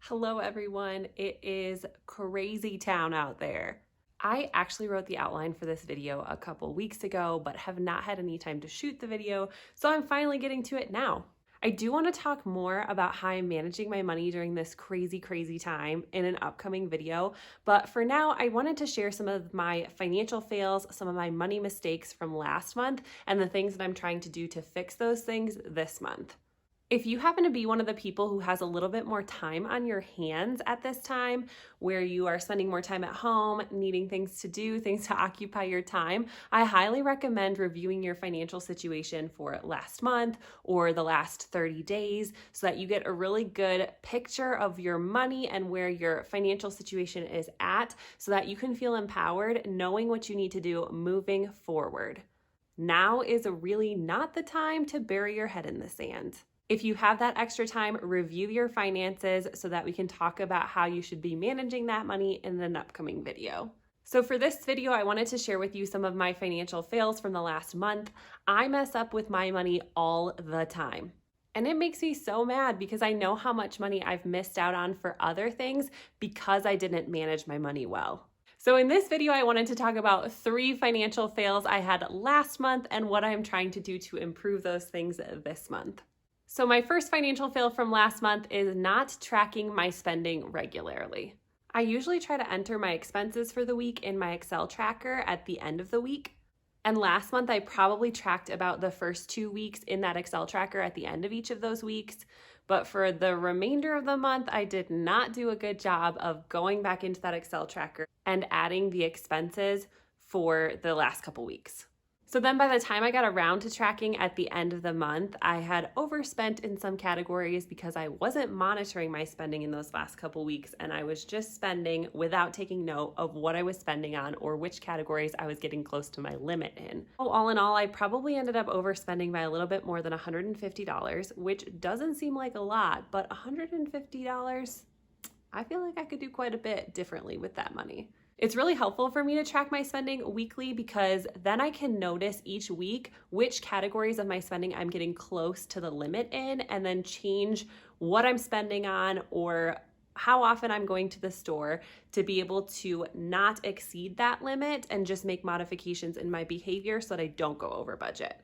Hello everyone, it is crazy town out there. I actually wrote the outline for this video a couple weeks ago, but have not had any time to shoot the video, so I'm finally getting to it now. I do want to talk more about how I'm managing my money during this crazy time in an upcoming video, but for now I wanted to share some of my financial fails, some of my money mistakes from last month, and the things that I'm trying to do to fix those things this month. If you happen to be one of the people who has a little bit more time on your hands at this time, where you are spending more time at home, needing things to do, things to occupy your time, I highly recommend reviewing your financial situation for last month or the last 30 days so that you get a really good picture of your money and where your financial situation is at so that you can feel empowered knowing what you need to do moving forward. Now is really not the time to bury your head in the sand. If you have that extra time, review your finances so that we can talk about how you should be managing that money in an upcoming video. So for this video, I wanted to share with you some of my financial fails from the last month. I mess up with my money all the time. And it makes me so mad because I know how much money I've missed out on for other things because I didn't manage my money well. So in this video, I wanted to talk about 3 financial fails I had last month and what I'm trying to do to improve those things this month. So my first financial fail from last month is not tracking my spending regularly. I usually try to enter my expenses for the week in my Excel tracker at the end of the week. And last month, I probably tracked about the first 2 weeks in that Excel tracker at the end of each of those weeks. But for the remainder of the month, I did not do a good job of going back into that Excel tracker and adding the expenses for the last couple weeks. So then by the time I got around to tracking at the end of the month, I had overspent in some categories because I wasn't monitoring my spending in those last couple weeks, and I was just spending without taking note of what I was spending on or which categories I was getting close to my limit in. All in all, I probably ended up overspending by a little bit more than $150, which doesn't seem like a lot, but $150, I feel like I could do quite a bit differently with that money. It's really helpful for me to track my spending weekly because then I can notice each week which categories of my spending I'm getting close to the limit in and then change what I'm spending on or how often I'm going to the store to be able to not exceed that limit and just make modifications in my behavior so that I don't go over budget.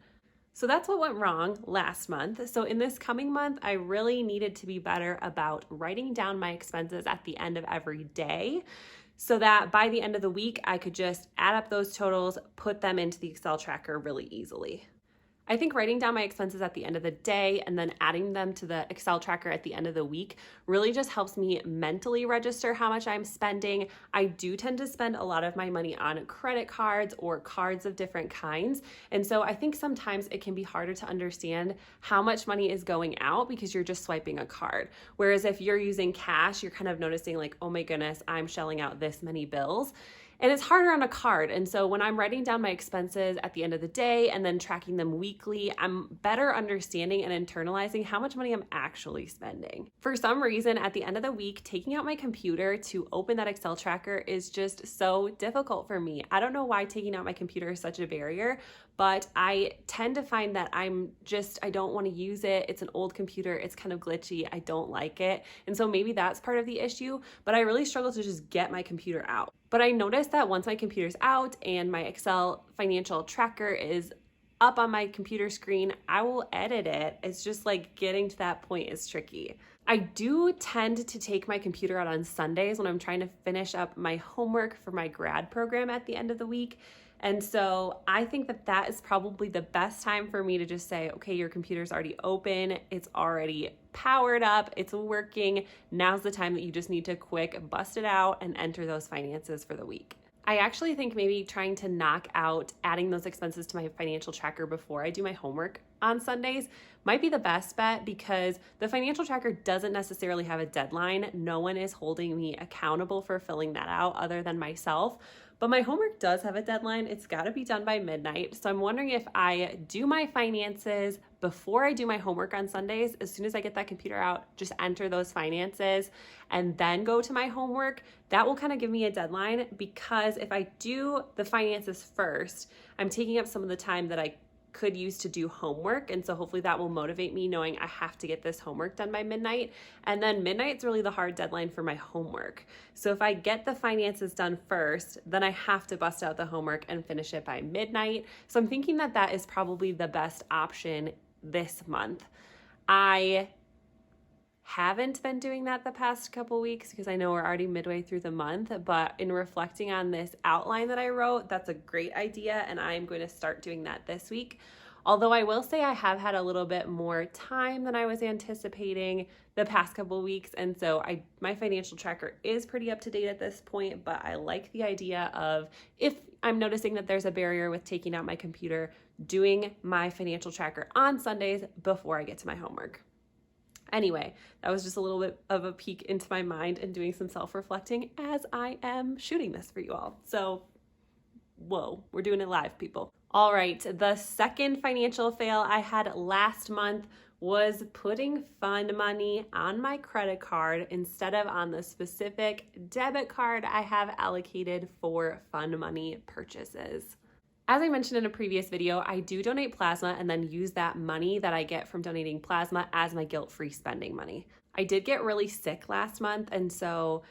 So that's what went wrong last month. So in this coming month, I really needed to be better about writing down my expenses at the end of every day, so that by the end of the week, I could just add up those totals, put them into the Excel tracker really easily. I think writing down my expenses at the end of the day and then adding them to the Excel tracker at the end of the week really just helps me mentally register how much I'm spending. I do tend to spend a lot of my money on credit cards or cards of different kinds. And so I think sometimes it can be harder to understand how much money is going out because you're just swiping a card. Whereas if you're using cash, you're kind of noticing like, oh my goodness, I'm shelling out this many bills. And it's harder on a card. And so when I'm writing down my expenses at the end of the day and then tracking them weekly, I'm better understanding and internalizing how much money I'm actually spending. For some reason, at the end of the week, taking out my computer to open that Excel tracker is just so difficult for me. I don't know why taking out my computer is such a barrier, but I tend to find that I don't want to use it. It's an old computer. It's kind of glitchy. I don't like it. And so maybe that's part of the issue, but I really struggle to just get my computer out. But I noticed that once my computer's out and my Excel financial tracker is up on my computer screen, I will edit it. It's just like getting to that point is tricky. I do tend to take my computer out on Sundays when I'm trying to finish up my homework for my grad program at the end of the week. And so I think that is probably the best time for me to just say, okay, your computer's already open. It's already powered up. It's working. Now's the time that you just need to quick bust it out and enter those finances for the week. I actually think maybe trying to knock out adding those expenses to my financial tracker before I do my homework on Sundays might be the best bet because the financial tracker doesn't necessarily have a deadline. No one is holding me accountable for filling that out other than myself. But my homework does have a deadline. It's got to be done by midnight. So I'm wondering if I do my finances before I do my homework on Sundays, as soon as I get that computer out, just enter those finances and then go to my homework. That will kind of give me a deadline because if I do the finances first, I'm taking up some of the time that I could use to do homework. And so hopefully that will motivate me knowing I have to get this homework done by midnight. And then midnight's really the hard deadline for my homework. So if I get the finances done first, then I have to bust out the homework and finish it by midnight. So I'm thinking that that is probably the best option this month. I haven't been doing that the past couple weeks because I know we're already midway through the month, but in reflecting on this outline that I wrote, that's a great idea, and I'm going to start doing that this week. Although I will say I have had a little bit more time than I was anticipating the past couple weeks, and so my financial tracker is pretty up to date at this point, but I like the idea of, if I'm noticing that there's a barrier with taking out my computer, doing my financial tracker on Sundays before I get to my homework. Anyway, that was just a little bit of a peek into my mind and doing some self-reflecting as I am shooting this for you all. So, whoa, we're doing it live, people. All right, the second financial fail I had last month was putting fun money on my credit card instead of on the specific debit card I have allocated for fun money purchases. As I mentioned in a previous video, I do donate plasma and then use that money that I get from donating plasma as my guilt-free spending money. I did get really sick last month, and so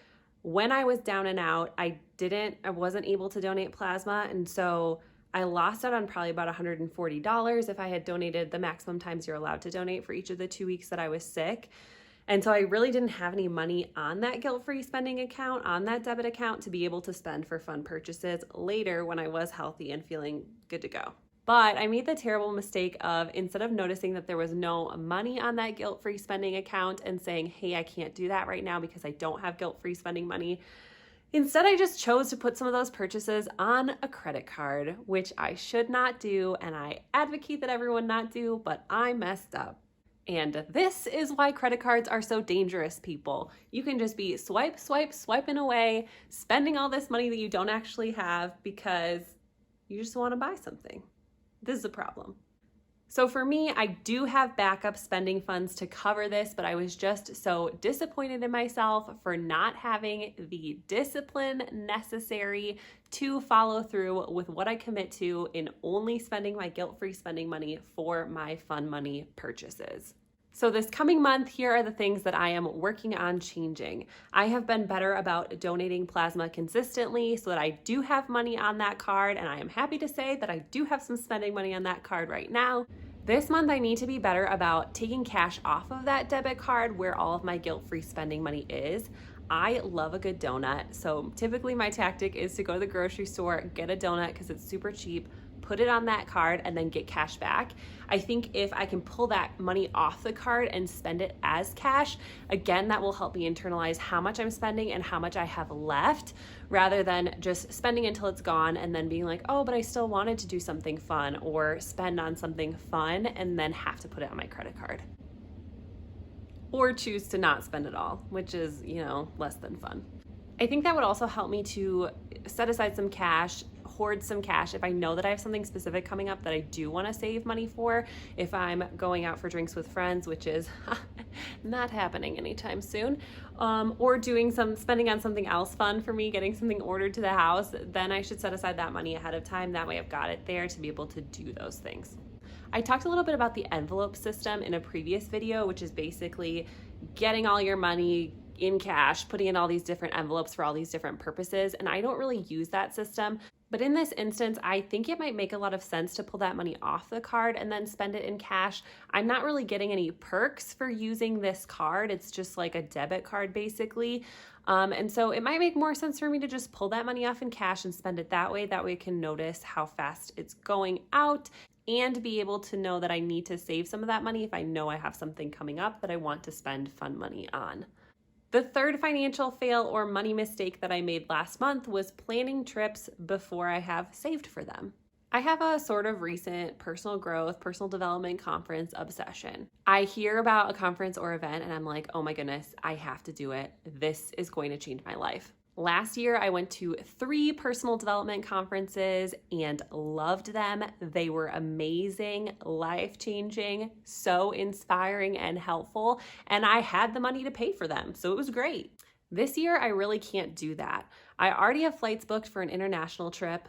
when I was down and out, I wasn't able to donate plasma, and so I lost out on probably about $140 if I had donated the maximum times you're allowed to donate for each of the 2 weeks that I was sick. And so I really didn't have any money on that guilt-free spending account, on that debit account, to be able to spend for fun purchases later when I was healthy and feeling good to go. But I made the terrible mistake of, instead of noticing that there was no money on that guilt-free spending account and saying, hey, I can't do that right now because I don't have guilt-free spending money, instead I just chose to put some of those purchases on a credit card, which I should not do, and I advocate that everyone not do, but I messed up. And this is why credit cards are so dangerous, people. You can just be swiping away, spending all this money that you don't actually have because you just want to buy something. This is a problem. So for me, I do have backup spending funds to cover this, but I was just so disappointed in myself for not having the discipline necessary to follow through with what I commit to in only spending my guilt-free spending money for my fun money purchases. So this coming month, here are the things that I am working on changing. I have been better about donating plasma consistently so that I do have money on that card, and I am happy to say that I do have some spending money on that card right now. This month, I need to be better about taking cash off of that debit card where all of my guilt-free spending money is. I love a good donut, so typically my tactic is to go to the grocery store, get a donut because it's super cheap, put it on that card, and then get cash back. I think if I can pull that money off the card and spend it as cash, again, that will help me internalize how much I'm spending and how much I have left, rather than just spending until it's gone and then being like, oh, but I still wanted to do something fun or spend on something fun and then have to put it on my credit card. Or choose to not spend it all, which is, less than fun. I think that would also help me to set aside some cash, hoard some cash if I know that I have something specific coming up that I do want to save money for. If I'm going out for drinks with friends, which is not happening anytime soon, or spending on something else fun for me, getting something ordered to the house, then I should set aside that money ahead of time. That way I've got it there to be able to do those things. I talked a little bit about the envelope system in a previous video, which is basically getting all your money in cash, putting in all these different envelopes for all these different purposes. And I don't really use that system. But in this instance, I think it might make a lot of sense to pull that money off the card and then spend it in cash. I'm not really getting any perks for using this card. It's just like a debit card, basically. And so it might make more sense for me to just pull that money off in cash and spend it that way. That way I can notice how fast it's going out and be able to know that I need to save some of that money if I know I have something coming up that I want to spend fun money on. The third financial fail or money mistake that I made last month was planning trips before I have saved for them. I have a sort of recent personal growth, personal development conference obsession. I hear about a conference or event and I'm like, oh my goodness, I have to do it. This is going to change my life. Last year, I went to 3 personal development conferences and loved them. They were amazing, life-changing, so inspiring and helpful, and I had the money to pay for them, so it was great. This year, I really can't do that. I already have flights booked for an international trip.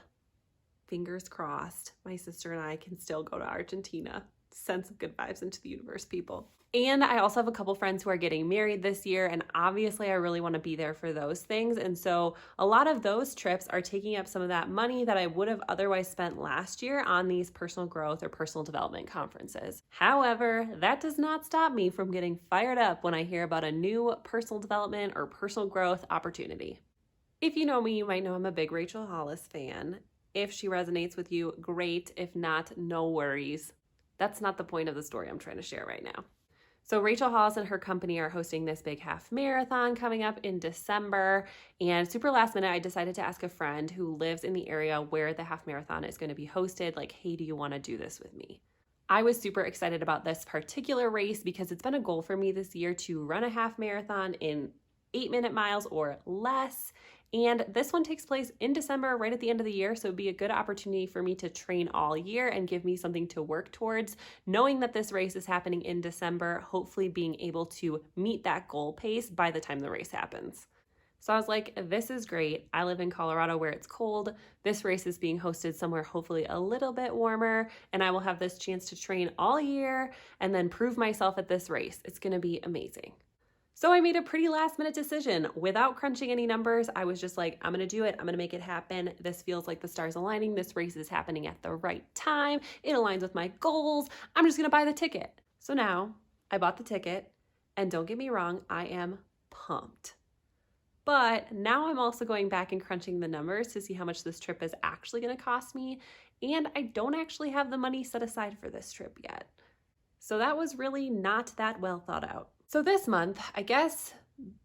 fingers crossed, my sister and I can still go to Argentina. Send some good vibes into the universe, people. And I also have a couple friends who are getting married this year, and obviously I really want to be there for those things. And so a lot of those trips are taking up some of that money that I would have otherwise spent last year on these personal growth or personal development conferences. However, that does not stop me from getting fired up when I hear about a new personal development or personal growth opportunity. If you know me, you might know I'm a big Rachel Hollis fan. If she resonates with you, great. If not, no worries. That's not the point of the story I'm trying to share right now. So Rachel Hollis and her company are hosting this big half marathon coming up in December. And super last minute, I decided to ask a friend who lives in the area where the half marathon is going to be hosted, like, hey, do you want to do this with me? I was super excited about this particular race because it's been a goal for me this year to run a half marathon in 8-minute miles or less. And this one takes place in December, right at the end of the year. So it'd be a good opportunity for me to train all year and give me something to work towards, knowing that this race is happening in December, hopefully being able to meet that goal pace by the time the race happens. So I was like, this is great. I live in Colorado where it's cold. This race is being hosted somewhere hopefully a little bit warmer, and I will have this chance to train all year and then prove myself at this race. It's going to be amazing. So I made a pretty last minute decision without crunching any numbers. I was just like, I'm going to do it. I'm going to make it happen. This feels like the stars aligning. This race is happening at the right time. It aligns with my goals. I'm just going to buy the ticket. So now I bought the ticket, and don't get me wrong, I am pumped. But now I'm also going back and crunching the numbers to see how much this trip is actually going to cost me. And I don't actually have the money set aside for this trip yet. So that was really not that well thought out. So this month, I guess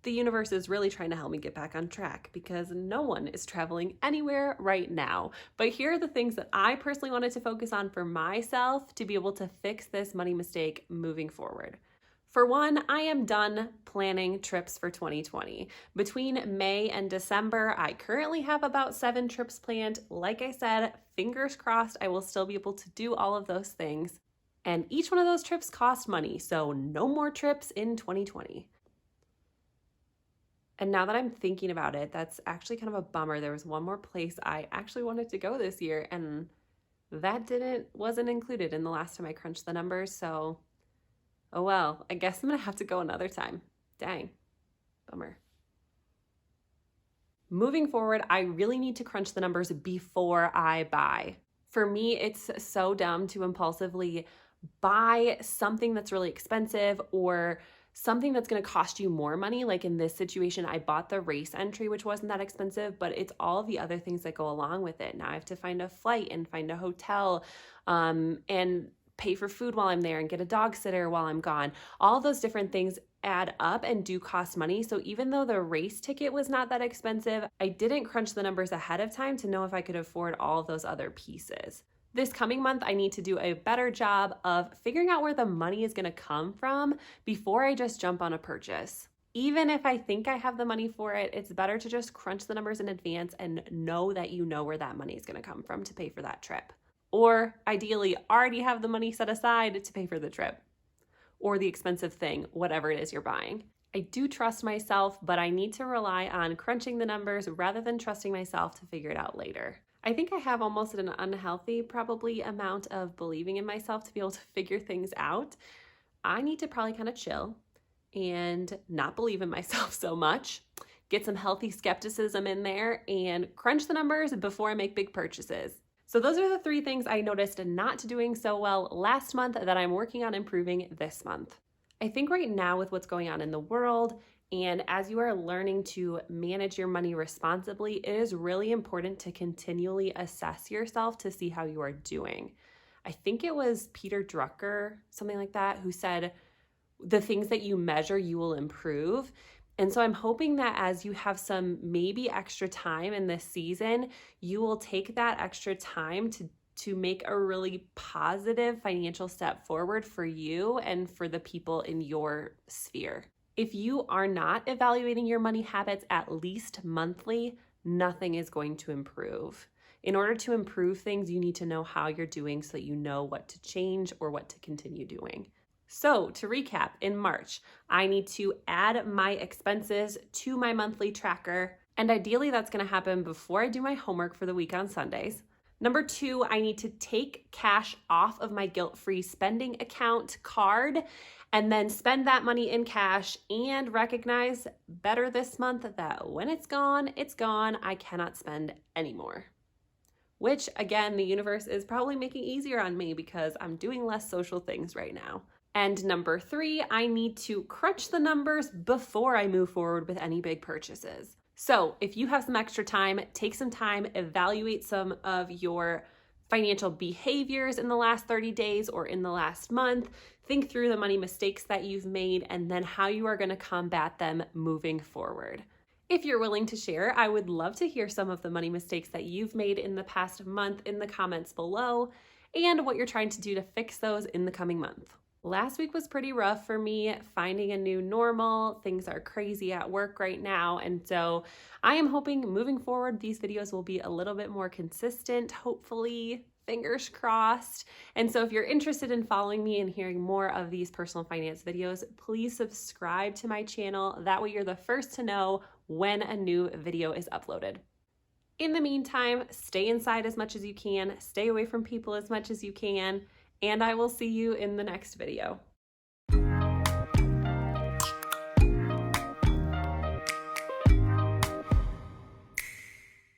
the universe is really trying to help me get back on track because no one is traveling anywhere right now. But here are the things that I personally wanted to focus on for myself to be able to fix this money mistake moving forward. For one, I am done planning trips for 2020. Between May and December, I currently have about 7 trips planned. Like I said, fingers crossed I will still be able to do all of those things. And each one of those trips cost money, so no more trips in 2020. And now that I'm thinking about it, that's actually kind of a bummer. There was one more place I actually wanted to go this year, and that wasn't included in the last time I crunched the numbers, so oh well, I guess I'm gonna have to go another time. Dang, bummer. Moving forward, I really need to crunch the numbers before I buy. For me, it's so dumb to impulsively buy something that's really expensive or something that's going to cost you more money. Like in this situation, I bought the race entry, which wasn't that expensive, but it's all of the other things that go along with it. Now I have to find a flight and find a hotel and pay for food while I'm there and get a dog sitter while I'm gone. All those different things add up and do cost money. So even though the race ticket was not that expensive, I didn't crunch the numbers ahead of time to know if I could afford all of those other pieces. This coming month, I need to do a better job of figuring out where the money is going to come from before I just jump on a purchase. Even if I think I have the money for it, it's better to just crunch the numbers in advance and know that you know where that money is going to come from to pay for that trip. Or ideally, already have the money set aside to pay for the trip or the expensive thing, whatever it is you're buying. I do trust myself, but I need to rely on crunching the numbers rather than trusting myself to figure it out later. I think I have almost an unhealthy, probably, amount of believing in myself to be able to figure things out. I need to probably kind of chill and not believe in myself so much, get some healthy skepticism in there, and crunch the numbers before I make big purchases. So those are the 3 things I noticed not doing so well last month that I'm working on improving this month. I think right now with what's going on in the world, and as you are learning to manage your money responsibly, it is really important to continually assess yourself to see how you are doing. I think it was Peter Drucker, something like that, who said, the things that you measure, you will improve. And so I'm hoping that as you have some maybe extra time in this season, you will take that extra time to make a really positive financial step forward for you and for the people in your sphere. If you are not evaluating your money habits at least monthly, nothing is going to improve. In order to improve things, you need to know how you're doing so that you know what to change or what to continue doing. So to recap, in March, I need to add my expenses to my monthly tracker. And ideally, that's going to happen before I do my homework for the week on Sundays. Number 2, I need to take cash off of my guilt-free spending account card and then spend that money in cash and recognize better this month that when it's gone, I cannot spend anymore. Which, again, the universe is probably making easier on me because I'm doing less social things right now. And number 3, I need to crunch the numbers before I move forward with any big purchases. So if you have some extra time, take some time, evaluate some of your financial behaviors in the last 30 days or in the last month. Think through the money mistakes that you've made and then how you are going to combat them moving forward. If you're willing to share, I would love to hear some of the money mistakes that you've made in the past month in the comments below and what you're trying to do to fix those in the coming month. Last week was pretty rough for me, finding a new normal. Things are crazy at work right now, and so I am hoping moving forward these videos will be a little bit more consistent, hopefully, fingers crossed. And so if you're interested in following me and hearing more of these personal finance videos, please subscribe to my channel. That way you're the first to know when a new video is uploaded. In the meantime, stay inside as much as you can, stay away from people as much as you can, and I will see you in the next video.